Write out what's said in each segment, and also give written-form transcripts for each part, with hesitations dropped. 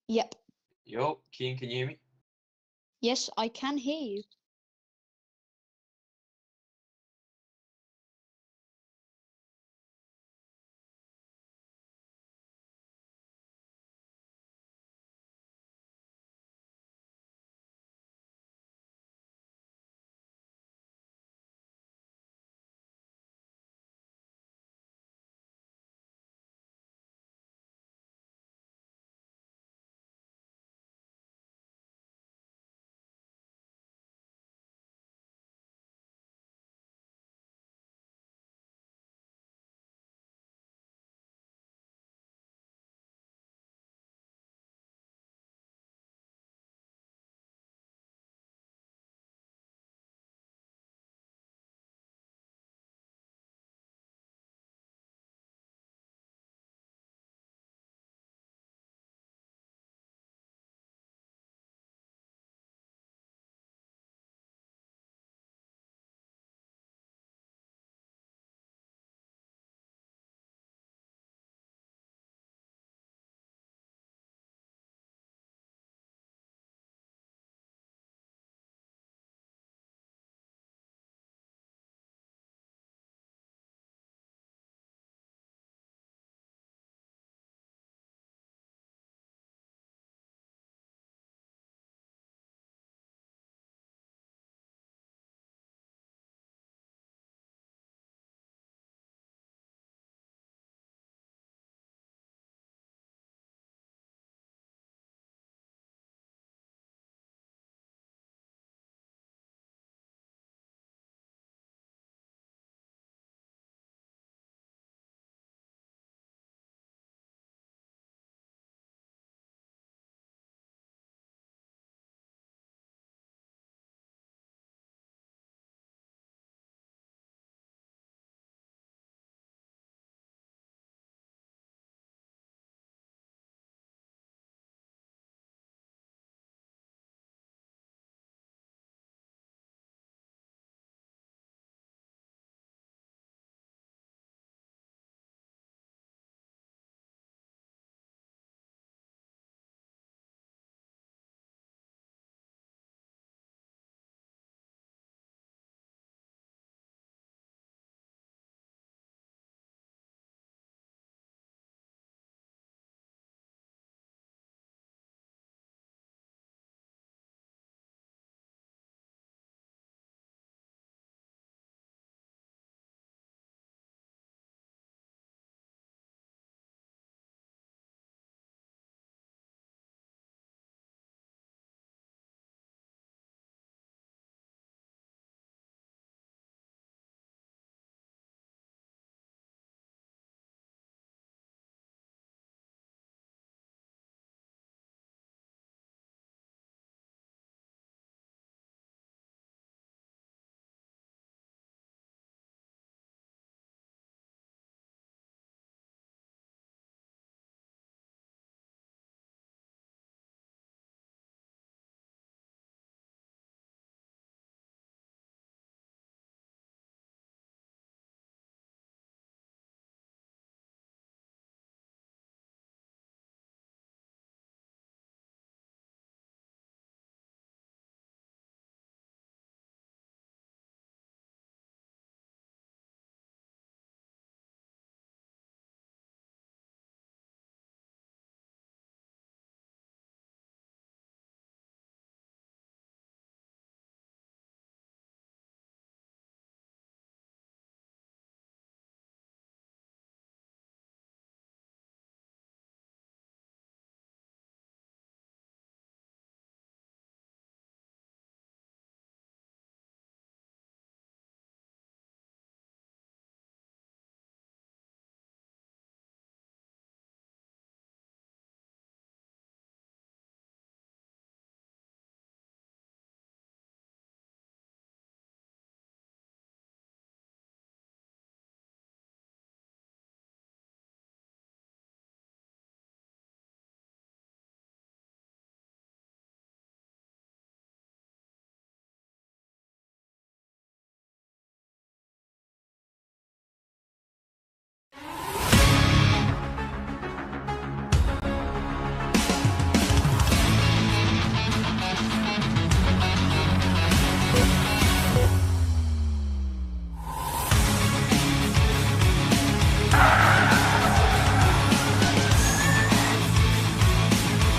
Yep. Yo, Keen, can you hear me? Yes, I can hear you.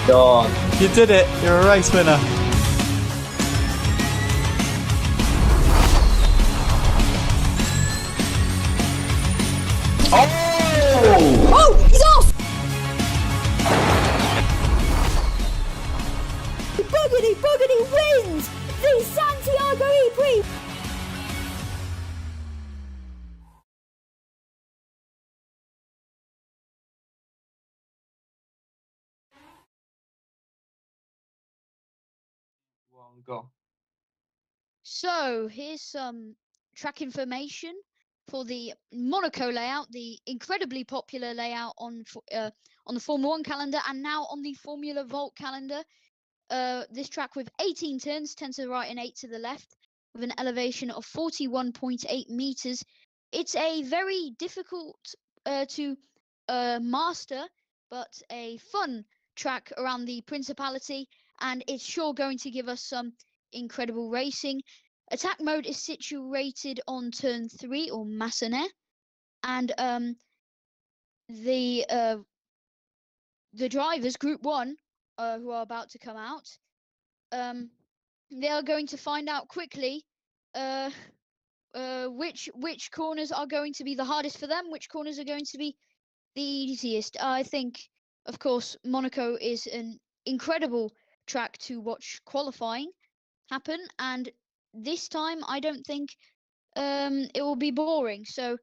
God. You did it. You're a race winner. Oh! Oh, he's off! Boogity wins the Santiago E-Prix! One go. So here's some track information for the Monaco layout, the incredibly popular layout on the Formula One calendar and now on the Formula Volt calendar. This track with 18 turns, 10 to the right and 8 to the left, with an elevation of 41.8 meters. It's a very difficult to master, but a fun track around the Principality, and it's sure going to give us some incredible racing. Attack mode is situated on turn 3 or Massenet, and the drivers, Group 1, who are about to come out, they are going to find out quickly which corners are going to be the hardest for them, which corners are going to be the easiest. I think, of course, Monaco is an incredible track to watch qualifying happen, and this time I don't think it will be boring. So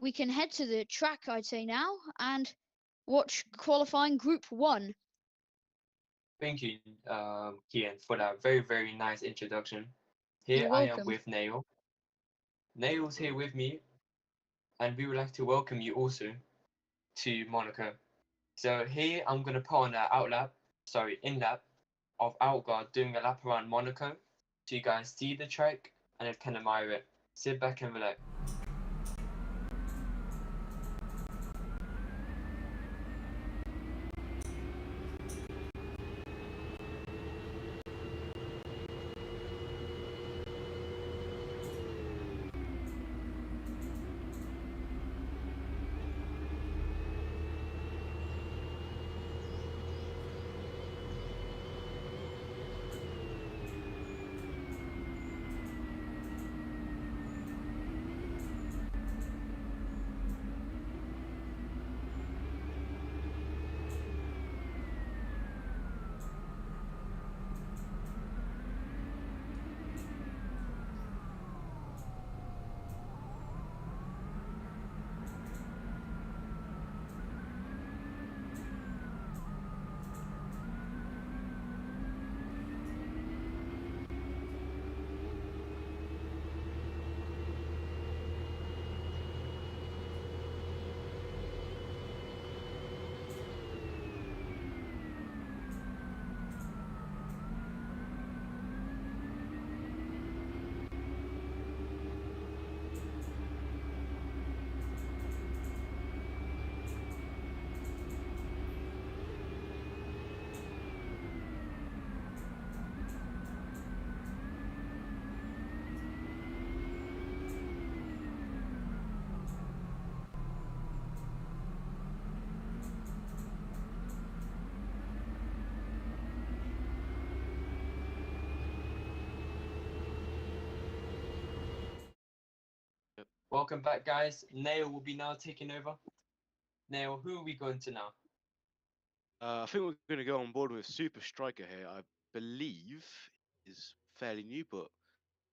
we can head to the track, I'd say now, and watch qualifying Group 1. Thank you, Kian, for that very, very nice introduction. Here You're I am welcome. with Nail. Nail's here with me, and we would like to welcome you also to Monaco. So here I'm gonna put on an in-lap of Outguard doing a lap around Monaco, so you guys see the track and can admire it. Sit back and relax. Welcome back, guys. Nail will be now taking over. Nail, who are we going to now? I think we're going to go on board with Super Striker here. I believe is fairly new, but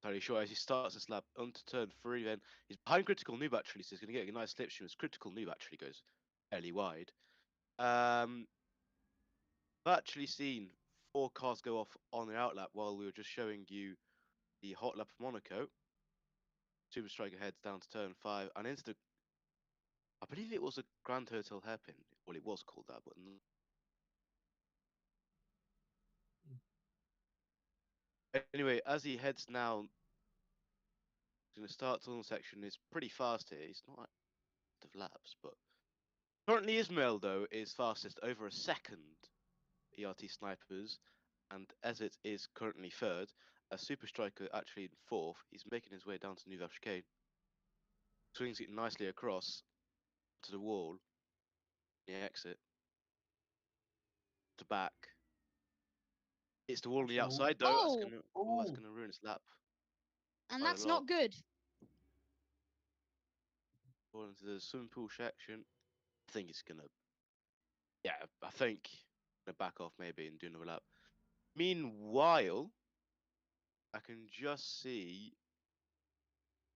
fairly sure as he starts this lap onto turn 3. Then he's behind Critical Noob actually, so he's going to get a nice slipstream as Critical Noob actually goes fairly wide. I've actually seen 4 cars go off on the outlap while we were just showing you the hot lap of Monaco. Super Striker heads down to turn 5 and into the, I believe it was a Grand Hotel hairpin. Well, it was called that, but anyway, as he heads now, he's going to start tunnel section. It's pretty fast here. He's not of laps, but currently Ismail though is fastest over a second. ERT snipers, and Ezit is currently third. A Super Striker actually in fourth. He's making his way down to Nouvelle Chicane. Swings it nicely across to the wall. The exit. to back. It's the wall on the Ooh. outside though. That's Oh. Ooh. gonna ruin his lap. And Quite a that's lot. not good. Going into the swimming pool section. I think it's gonna. Yeah, I think gonna back off maybe and do another lap. Meanwhile, I can just see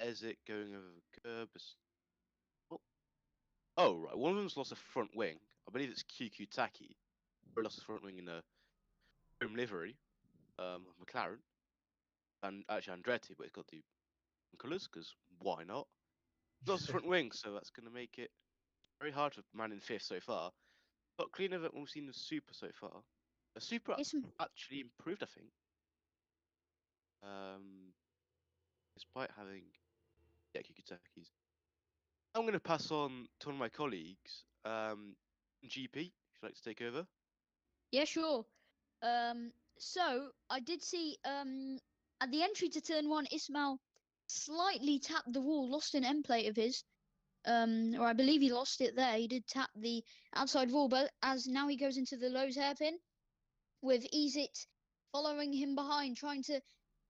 Ezit going over the curb. Oh, right. One of them's lost a front wing. I believe it's QQ Taki. Or lost his front wing in a home livery, McLaren. And actually Andretti, but it's got the colours, because why not? Lost his front wing, so that's going to make it very hard for man in fifth so far. But cleaner than we've seen the Super so far. The Super It's actually improved, I think. Despite having Kikutaki's. I'm going to pass on to one of my colleagues, GP, if you'd like to take over. Yeah, sure. So I did see at the entry to turn one, Ismail slightly tapped the wall, lost an end plate of his. Or I believe he lost it there. He did tap the outside wall, but as now he goes into the Lowe's hairpin with Ezit following him behind, trying to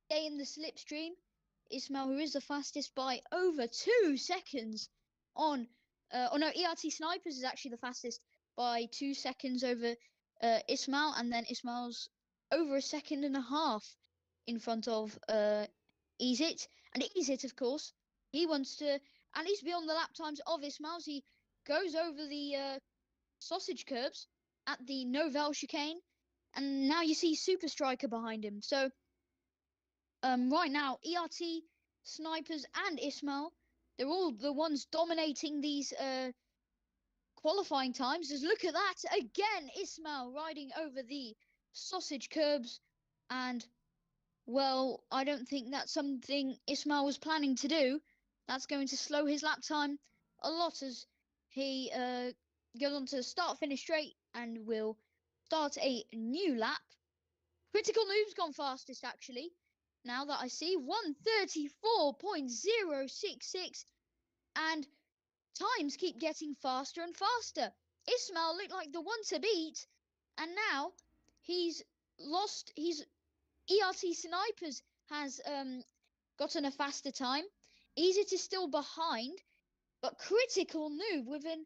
stay in the slipstream. Ismail, who is the fastest by over 2 seconds on. Oh no, ERT Snipers is actually the fastest by 2 seconds over Ismail, and then Ismail's over a second and a half in front of Ezit. And Ezit, of course, he wants to at least be on the lap times of Ismail's. He goes over the sausage curbs at the Novell chicane, and now you see Super Striker behind him. So right now, ERT, Snipers, and Ismail, they're all the ones dominating these qualifying times. Just look at that again, Ismail riding over the sausage curbs, and well, I don't think that's something Ismail was planning to do. That's going to slow his lap time a lot as he goes on to start finish straight and will start a new lap. Critical Noob's gone fastest actually. Now that I see 134.066, and times keep getting faster and faster. Ismail looked like the one to beat, and now he's lost. He's ERT Snipers has gotten a faster time. Ezit is still behind, but Critical Noob within,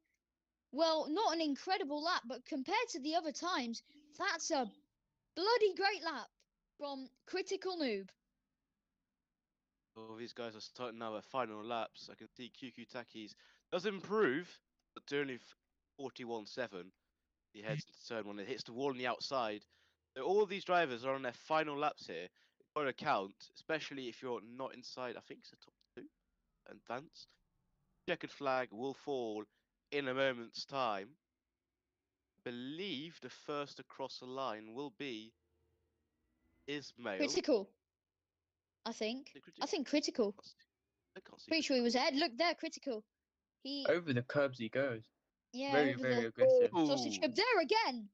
well, not an incredible lap, but compared to the other times, that's a bloody great lap from Critical Noob. All these guys are starting now their final laps. I can see QQ Taki's does improve, but to only 41.7. He heads into turn one. It hits the wall on the outside. So all of these drivers are on their final laps here. It's got to count, especially if you're not inside. I think it's the top two. Advance. Checkered flag will fall in a moment's time. I believe the first across the line will be Ismail. Critical, I think. I think Critical. I can't see. Pretty sure he was ahead. Look there, Critical. He Over the curbs he goes. yeah, Very, over very the aggressive. sausage Ooh. cup there again.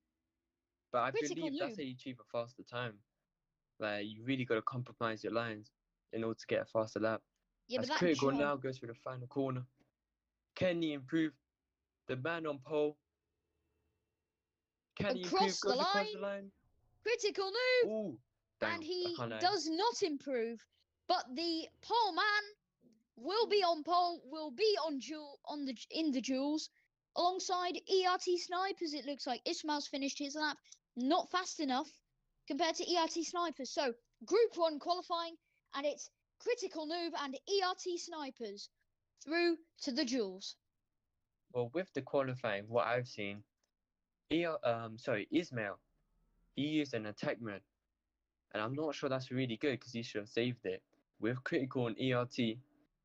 But I Critical believe that's noob. how you achieve a faster time. Like, you really got to compromise your lines in order to get a faster lap. Yeah, As but that Critical job. now goes through the final corner. Can he improve? The man on pole. Can he improve? Across the Goes across line. the line. Critical noob. Ooh, damn, And I he can't lie. does not improve. But the pole man will be on pole, will be on in the duels. Alongside ERT Snipers, it looks like Ismail's finished his lap not fast enough compared to ERT Snipers. So Group 1 qualifying, and it's Critical Noob and ERT Snipers through to the duels. Well, with the qualifying, what I've seen, Ismail, he used an attack mode, and I'm not sure that's really good because he should have saved it. With Critical and ERT,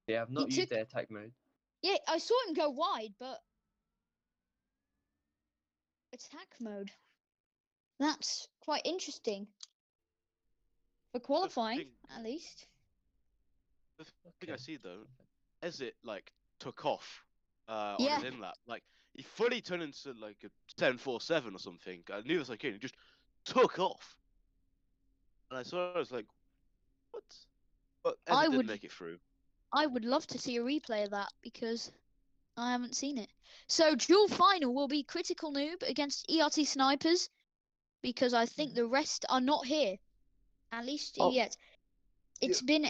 they have not used their attack mode. Yeah, I saw him go wide, but attack mode. That's quite interesting. For qualifying, at least. The thing I see though, as it like took off on Yeah. his in lap, like he fully turned into like a 10.47 or something. I knew it was like he just took off, and I saw it, I was like, what? But as I it didn't would- make it through. I would love to see a replay of that because I haven't seen it. So dual final will be Critical Noob against ERT Snipers. because I think the rest are not here, at least Oh. yet. It's been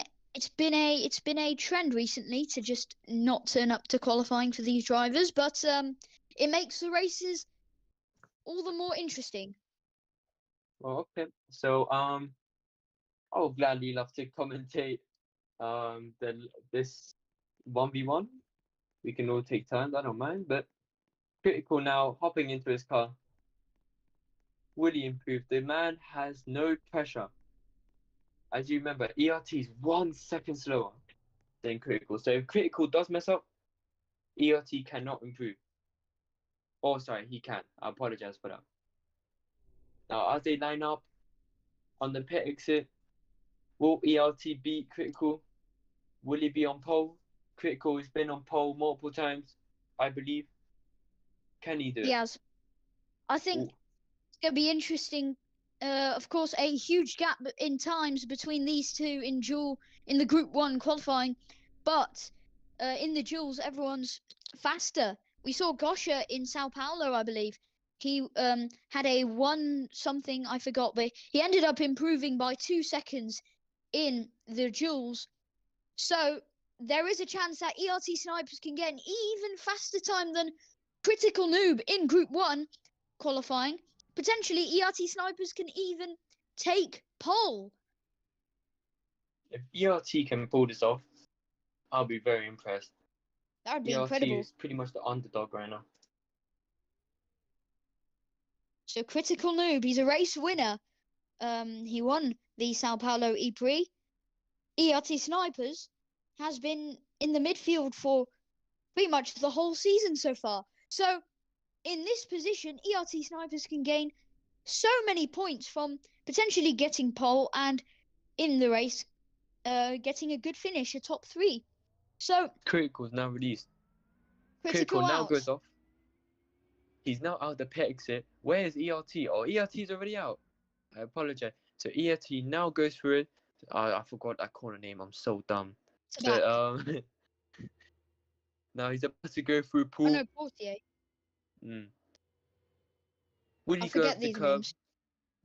a trend recently to just not turn up to qualifying for these drivers, but it makes the races all the more interesting. Well, okay. So I would gladly love to commentate this 1v1. We can all take turns, I don't mind, but Critical now hopping into his car. Will he improve? The man has no pressure. As you remember, ERT is 1 second slower than Critical. So if Critical does mess up, ERT cannot improve. Oh, sorry, he can. I apologize for that. Now, as they line up on the pit exit, will ERT beat Critical? Will he be on pole? Critical has been on pole multiple times, I believe. Can he do it? Yes, I think it's going to be interesting. Of course, a huge gap in times between these two in the Group 1 qualifying, but in the duels, everyone's faster. We saw Gosha in Sao Paulo, I believe. He had a 1 something, I forgot, but he ended up improving by 2 seconds in the duels. So there is a chance that ERT Snipers can get an even faster time than Critical Noob in Group 1 qualifying. Potentially, ERT Snipers can even take pole. If ERT can pull this off, I'll be very impressed. That would be ERT incredible. is pretty much the underdog right now. So Critical Noob, he's a race winner. He won the Sao Paulo E-Prix. ERT Snipers has been in the midfield for pretty much the whole season so far. So in this position, ERT Snipers can gain so many points from potentially getting pole and in the race, getting a good finish, a top 3. So Critical is now released. Critical now out. goes off. He's now out the pit exit. Where is ERT? Oh, ERT is already out. I apologize. So ERT now goes through it. I forgot that corner name. I'm so dumb. So now he's about to go through Oh pool. no, Portier. Will I he go forget over the these curb? names.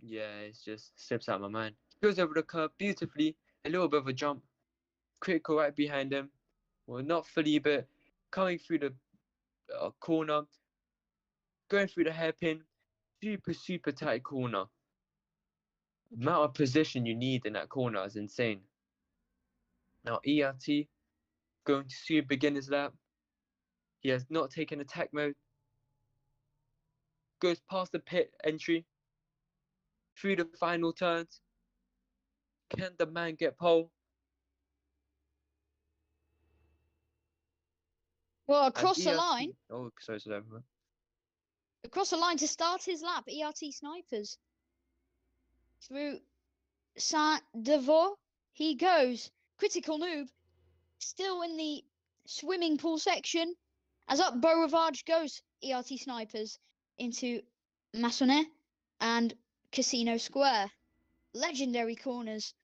Yeah, it just slips out of my mind. Goes over the curb beautifully. A little bit of a jump. Critical right behind him. Well, not fully, but coming through the corner. Going through the hairpin. Super tight corner. The amount of position you need in that corner is insane. Now ERT going to see beginner's lap. He has not taken attack mode. Goes past the pit entry. Through the final turns. Can the man get pole? Well, And across the ERT line. Oh, sorry. Across the line to start his lap, ERT Snipers. Through Saint-Devaux, he goes. Critical Noob, still in the swimming pool section. As up Beaurivage goes ERT Snipers into Massonnet and Casino Square. Legendary corners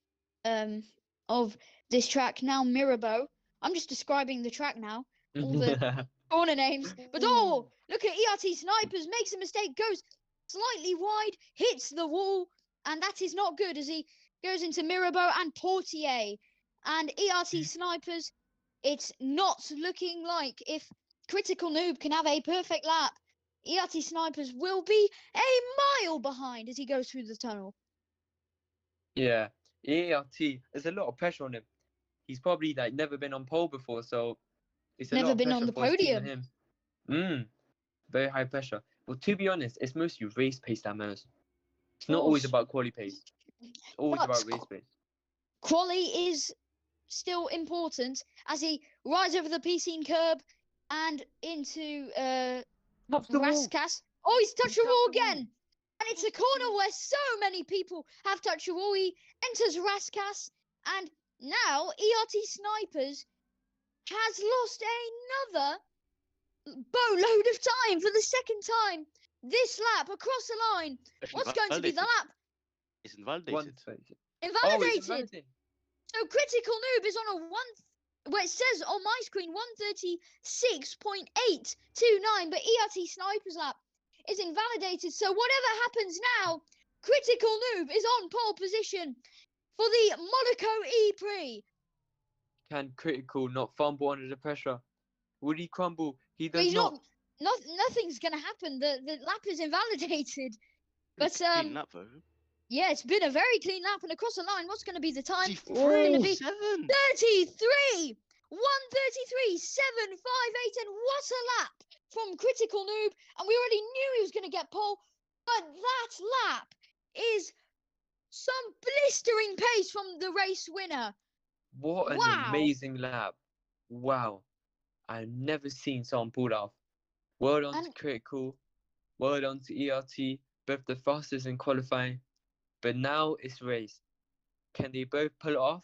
of this track. Now Mirabeau. I'm just describing the track now. All the corner names. But oh, look at ERT Snipers, makes a mistake, goes slightly wide, hits the wall, and that is not good as he goes into Mirabeau and Portier. And ERT Snipers, it's not looking like if Critical Noob can have a perfect lap, ERT Snipers will be a mile behind as he goes through the tunnel. Yeah, ERT, there's a lot of pressure on him. He's probably never been on pole before, so it's a Never lot of been pressure on the for his team podium. and him. Very high pressure. Well, to be honest, it's mostly race pace that matters. It's not always about quali pace. It's always But about race pace. quali is still important as he rides over the piscine curb and into Raskas. Oh, he's touched the wall again! And it's a corner where so many people have touched the wall. He enters Raskas, and now ERT Snipers has lost another boatload of time for the second time this lap across the line. What's going to be the lap? It's invalidated. Invalidated. Invalidated. So Critical Noob is on a it says on my screen 136.829, but ERT Sniper's lap is invalidated. So whatever happens now, Critical Noob is on pole position for the Monaco E-Prix. Can Critical not fumble under the pressure? Would he crumble? He But does he's not. nothing's going to happen. The lap is invalidated. But Clean lap though. yeah, it's been a very clean lap, and across the line, what's going to be the time? Is he It's going to be 7? 33, 133, 758, and what a lap from Critical Noob. And we already knew he was going to get pole, but that lap is some blistering pace from the race winner. What an Wow. amazing lap. Wow. I've never seen someone pull off. Well done to And- Critical. Well done to ERT. Both the fastest in qualifying. But now it's race. Can they both pull it off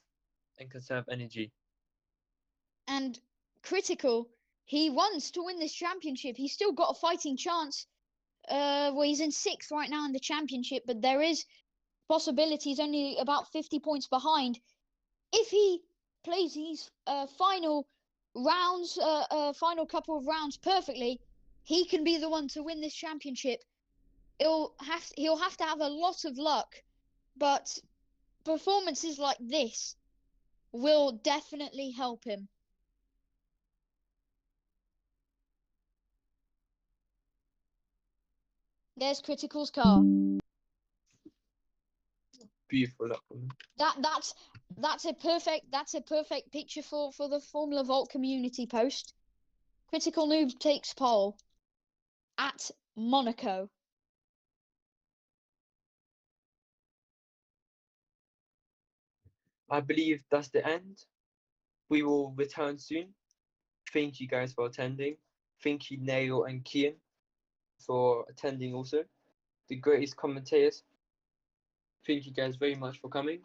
and conserve energy? And Critical, he wants to win this championship. He's still got a fighting chance. Well, he's in 6th right now in the championship, but there is possibilities, only about 50 points behind. If he plays these final rounds, final couple of rounds perfectly, he can be the one to win this championship. He'll have to have a lot of luck, but performances like this will definitely help him. There's Critical's car. Beautiful lap. That's a perfect picture for the Formula Vault community post. Critical Noob takes pole at Monaco. I believe that's the end. We will return soon. Thank you guys for attending. Thank you, Nail and Kian, for attending also. The greatest commentators. Thank you guys very much for coming.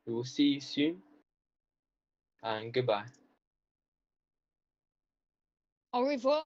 We will see you soon. And goodbye. Au revoir.